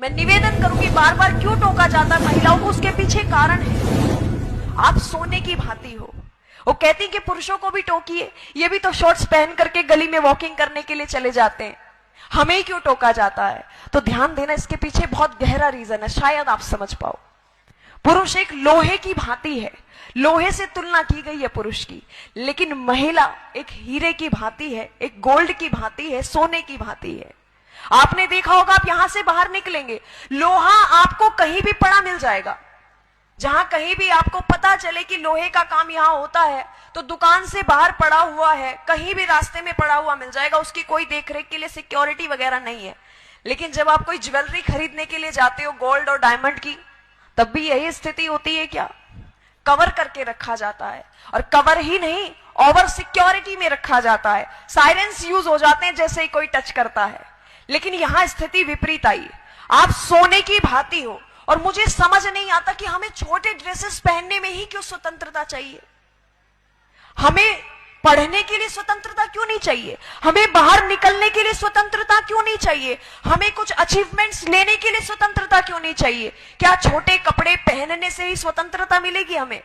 मैं निवेदन करूंगी, बार बार क्यों टोका जाता है महिलाओं को, उसके पीछे कारण है। आप सोने की भांति हो। वो कहती कि पुरुषों को भी टोकिए, ये भी तो शॉर्ट्स पहन करके गली में वॉकिंग करने के लिए चले जाते हैं, हमें ही क्यों टोका जाता है? तो ध्यान देना, इसके पीछे बहुत गहरा रीजन है, शायद आप समझ पाओ। पुरुष एक लोहे की भांति है, लोहे से तुलना की गई है पुरुष की, लेकिन महिला एक हीरे की भांति है, एक गोल्ड की भांति है, सोने की भांति है। आपने देखा होगा, आप यहां से बाहर निकलेंगे, लोहा आपको कहीं भी पड़ा मिल जाएगा। जहां कहीं भी आपको पता चले कि लोहे का काम यहां होता है, तो दुकान से बाहर पड़ा हुआ है, कहीं भी रास्ते में पड़ा हुआ मिल जाएगा, उसकी कोई देखरेख के लिए सिक्योरिटी वगैरह नहीं है। लेकिन जब आप कोई ज्वेलरी खरीदने के लिए जाते हो, गोल्ड और डायमंड की, तब भी यही स्थिति होती है क्या? कवर करके रखा जाता है, और कवर ही नहीं, ओवर सिक्योरिटी में रखा जाता है। साइरेंस यूज हो जाते हैं जैसे ही कोई टच करता है। लेकिन यहां स्थिति विपरीत आई, आप सोने की भांति हो। और मुझे समझ नहीं आता कि हमें छोटे ड्रेसेस पहनने में ही क्यों स्वतंत्रता चाहिए? हमें पढ़ने के लिए स्वतंत्रता क्यों नहीं चाहिए? हमें बाहर निकलने के लिए स्वतंत्रता क्यों नहीं चाहिए? हमें कुछ अचीवमेंट्स लेने के लिए स्वतंत्रता क्यों नहीं चाहिए? क्या छोटे कपड़े पहनने से ही स्वतंत्रता मिलेगी हमें?